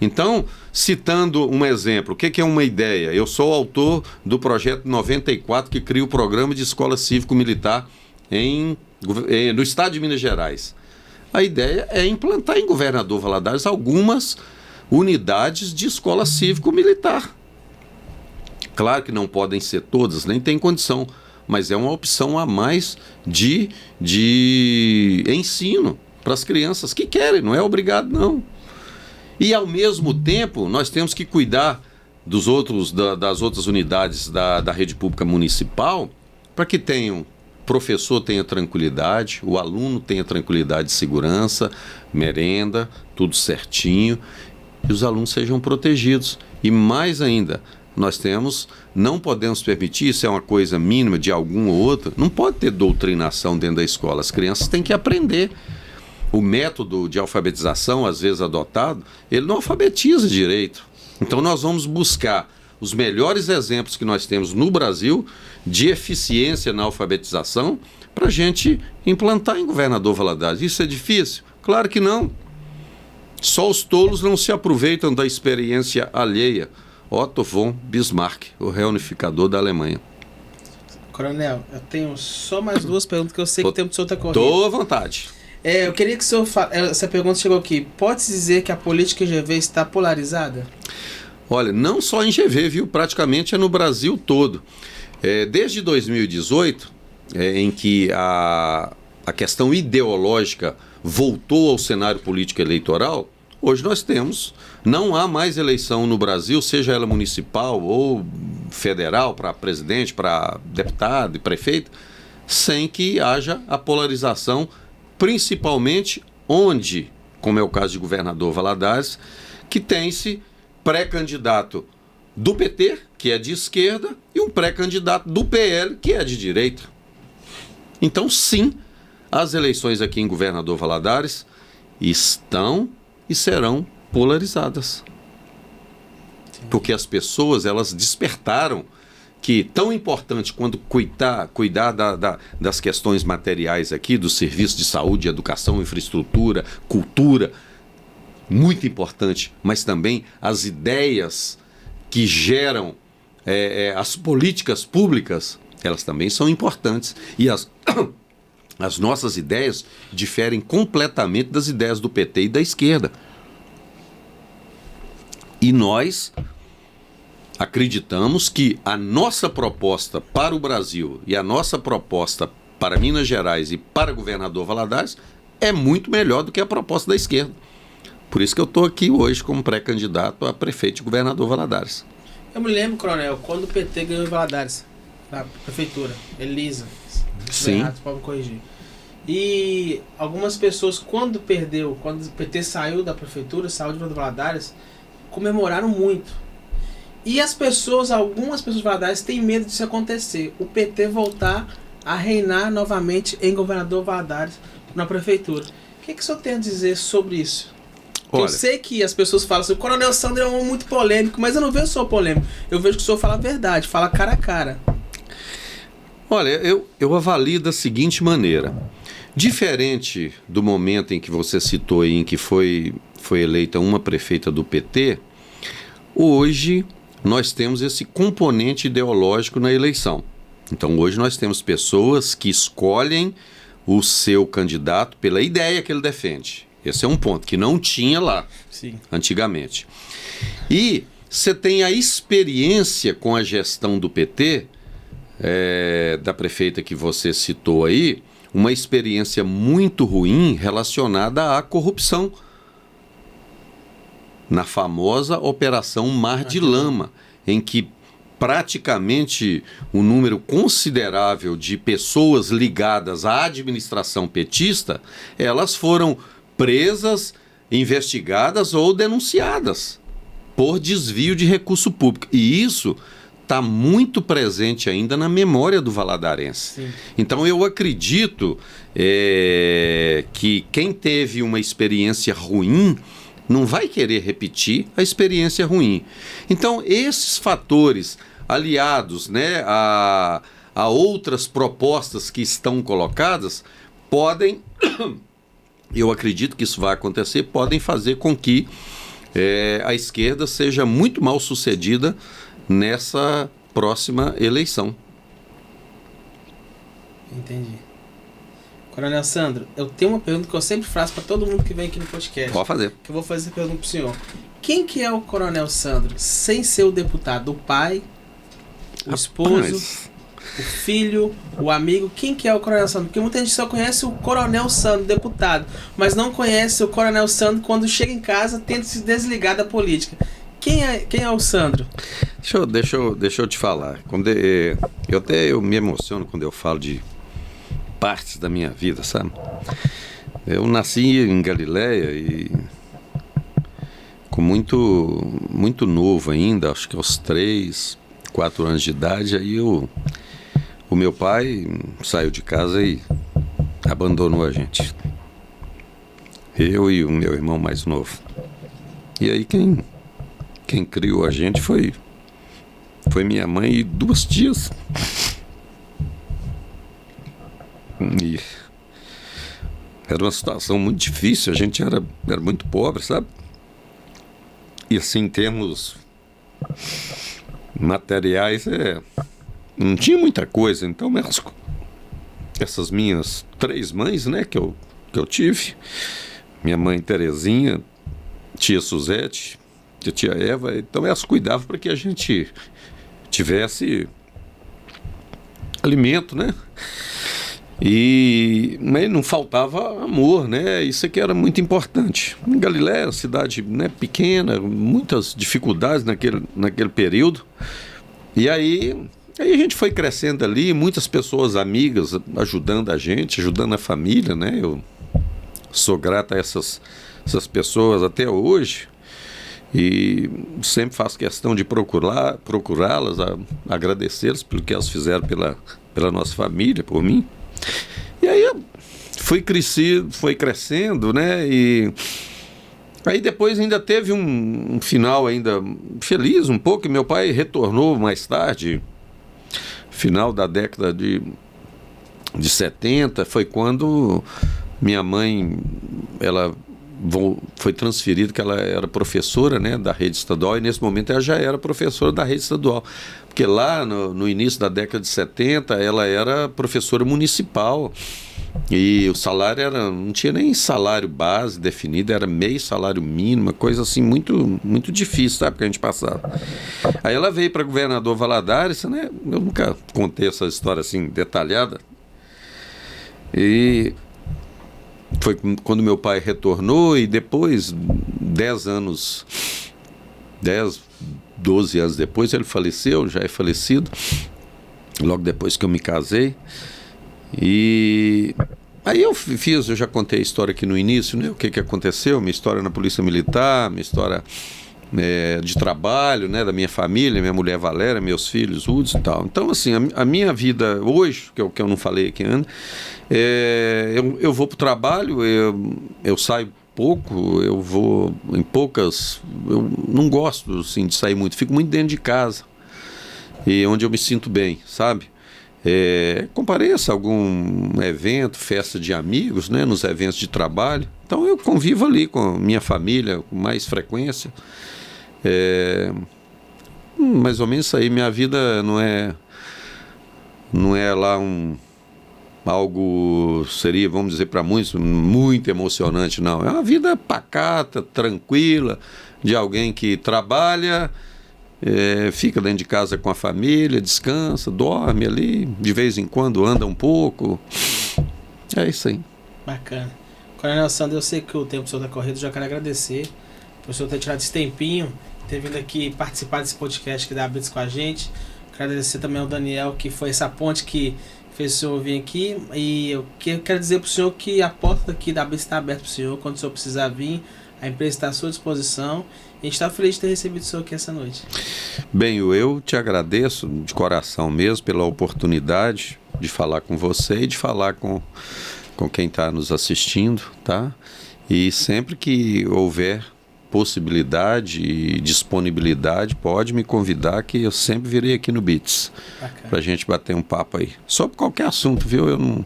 Então, citando um exemplo, o que é uma ideia? Eu sou autor do projeto 94, que cria o programa de escola cívico-militar no estado de Minas Gerais. A ideia é implantar em Governador Valadares algumas unidades de escola cívico-militar. Claro que não podem ser todas, nem tem condição, mas é uma opção a mais de ensino para as crianças que querem, não é obrigado não. E ao mesmo tempo nós temos que cuidar das outras unidades da rede pública municipal para que tenham professor tenha tranquilidade, o aluno tenha tranquilidade de segurança, merenda, tudo certinho, e os alunos sejam protegidos. E mais ainda, não podemos permitir, isso é uma coisa mínima de algum ou outro, não pode ter doutrinação dentro da escola. As crianças têm que aprender. O método de alfabetização, às vezes adotado, ele não alfabetiza direito. Então nós vamos buscar os melhores exemplos que nós temos no Brasil de eficiência na alfabetização para a gente implantar em Governador Valadares. Isso é difícil? Claro que não. Só os tolos não se aproveitam da experiência alheia. Otto von Bismarck, o reunificador da Alemanha. Coronel, eu tenho só mais duas perguntas que eu sei que o tempo do senhor está correndo. Estou à vontade. Eu queria que o senhor essa pergunta chegou aqui. Pode-se dizer que a política em GV está polarizada? Olha, não só em GV, viu? Praticamente é no Brasil todo. Desde 2018, em que a questão ideológica voltou ao cenário político eleitoral, hoje nós não há mais eleição no Brasil, seja ela municipal ou federal, para presidente, para deputado e prefeito, sem que haja a polarização, principalmente onde, como é o caso de Governador Valadares, que tem-se pré-candidato do PT, que é de esquerda, e um pré-candidato do PL, que é de direita. Então, sim, as eleições aqui em Governador Valadares estão e serão polarizadas. Porque as pessoas, elas despertaram que tão importante quanto cuidar das questões materiais aqui, dos serviços de saúde, educação, infraestrutura, cultura, muito importante, mas também as ideias que geram as políticas públicas, elas também são importantes. E as nossas ideias diferem completamente das ideias do PT e da esquerda. E nós acreditamos que a nossa proposta para o Brasil e a nossa proposta para Minas Gerais e para Governador Valadares é muito melhor do que a proposta da esquerda. Por isso que eu estou aqui hoje como pré-candidato a prefeito de Governador Valadares. Eu me lembro, Coronel, quando o PT ganhou em Valadares, na prefeitura, Elisa, sim, errado, você pode me corrigir. E algumas pessoas, quando o PT saiu da prefeitura, saiu de Valadares, comemoraram muito. E algumas pessoas de Valadares têm medo disso acontecer. O PT voltar a reinar novamente em Governador Valadares, na prefeitura. O que o senhor tem a dizer sobre isso? Olha, eu sei que as pessoas falam assim, o Coronel Sandro é um homem muito polêmico, mas eu não vejo o senhor polêmico. Eu vejo que o senhor fala a verdade, fala cara a cara. Olha, eu avalio da seguinte maneira. Diferente do momento em que você citou aí, em que foi eleita uma prefeita do PT, hoje nós temos esse componente ideológico na eleição. Então hoje nós temos pessoas que escolhem o seu candidato pela ideia que ele defende. Esse é um ponto que não tinha lá, sim, antigamente. E você tem a experiência com a gestão do PT, da prefeita que você citou aí, uma experiência muito ruim relacionada à corrupção. Na famosa Operação Mar de Lama, em que praticamente um número considerável de pessoas ligadas à administração petista, elas foram presas, investigadas ou denunciadas por desvio de recurso público. E isso está muito presente ainda na memória do valadarense. Sim. Então eu acredito que quem teve uma experiência ruim não vai querer repetir a experiência ruim. Então esses fatores aliados, né, a outras propostas que estão colocadas podem... Eu acredito que isso vai acontecer, podem fazer com que a esquerda seja muito mal sucedida nessa próxima eleição. Entendi. Coronel Sandro, eu tenho uma pergunta que eu sempre faço para todo mundo que vem aqui no podcast. Pode fazer. Que eu vou fazer essa pergunta para o senhor. Quem que é o Coronel Sandro sem ser o deputado? O pai, o esposo... O filho, o amigo, quem que é o Coronel Sandro? Porque muita gente só conhece o Coronel Sandro, deputado, mas não conhece o Coronel Sandro quando chega em casa, tenta se desligar da política. Quem é o Sandro? Deixa eu te falar. Eu me emociono quando eu falo de partes da minha vida, sabe? Eu nasci em Galiléia e com muito novo ainda, acho que aos 3, 4 anos de idade, aí o meu pai saiu de casa e abandonou a gente. Eu e o meu irmão mais novo. E aí quem criou a gente foi minha mãe e 2 tias. E era uma situação muito difícil, a gente era muito pobre, sabe? E assim, em termos materiais, não tinha muita coisa. Então, essas minhas 3 mães, né, que eu tive, minha mãe Terezinha, tia Suzete, a tia Eva, então elas cuidavam para que a gente tivesse alimento, né? Mas não faltava amor, né? Isso aqui era muito importante. Em Galiléia, cidade, né, pequena, muitas dificuldades naquele período. E aí a gente foi crescendo ali, muitas pessoas amigas ajudando a gente, ajudando a família, né? Eu sou grato a essas pessoas até hoje. E sempre faço questão de procurá-las, agradecê-las pelo que elas fizeram pela nossa família, por mim. E aí foi crescendo, né? E aí depois ainda teve um final ainda feliz um pouco, e meu pai retornou mais tarde, final da década de 70, foi quando minha mãe, ela foi transferida, que ela era professora, né, da rede estadual, e nesse momento ela já era professora da rede estadual, porque lá no início da década de 70 ela era professora municipal e o salário não tinha nem salário base definido, era meio salário mínimo, coisa assim muito, muito difícil, sabe, que a gente passava. Aí ela veio para governador Valadares, né, eu nunca contei essa história assim detalhada, e foi quando meu pai retornou, e depois, 12 anos depois, ele faleceu, já é falecido, logo depois que eu me casei. E aí eu já contei a história aqui no início, né? O que aconteceu, minha história na Polícia Militar, minha história de trabalho, né? Da minha família, minha mulher Valéria, meus filhos, Uds e tal. Então, assim, a minha vida hoje, que eu não falei aqui antes, eu vou para o trabalho, eu saio pouco, eu vou em poucas, eu não gosto assim, de sair muito, fico muito dentro de casa, e onde eu me sinto bem, sabe? Compareça a algum evento, festa de amigos, né, nos eventos de trabalho, então eu convivo ali com minha família com mais frequência, mais ou menos isso aí. Minha vida não é lá algo, seria, vamos dizer para muitos, muito emocionante, não. É uma vida pacata, tranquila, de alguém que trabalha, fica dentro de casa com a família, descansa, dorme ali, de vez em quando anda um pouco. É isso aí. Bacana. Coronel Sandro, eu sei que o tempo do senhor está corrido, já quero agradecer por o senhor ter tirado esse tempinho, ter vindo aqui participar desse podcast que dá Blitz com a gente. Quero agradecer também ao Daniel, que foi essa ponte que fez o senhor vir aqui, e eu quero dizer para o senhor que a porta aqui da Blitz está aberta para o senhor, quando o senhor precisar vir, a empresa está à sua disposição, e a gente está feliz de ter recebido o senhor aqui essa noite. Bem, eu te agradeço de coração mesmo pela oportunidade de falar com você e de falar com quem está nos assistindo, tá? E sempre que houver possibilidade e disponibilidade, pode me convidar, que eu sempre virei aqui no Beats pra gente bater um papo aí, sobre qualquer assunto, viu? Eu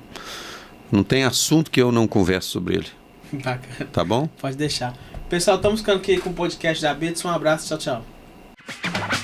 não tem assunto que eu não converse sobre ele. Bacana. Tá bom? Pode deixar. Pessoal, estamos ficando aqui com o podcast da Beats. Um abraço, tchau, tchau.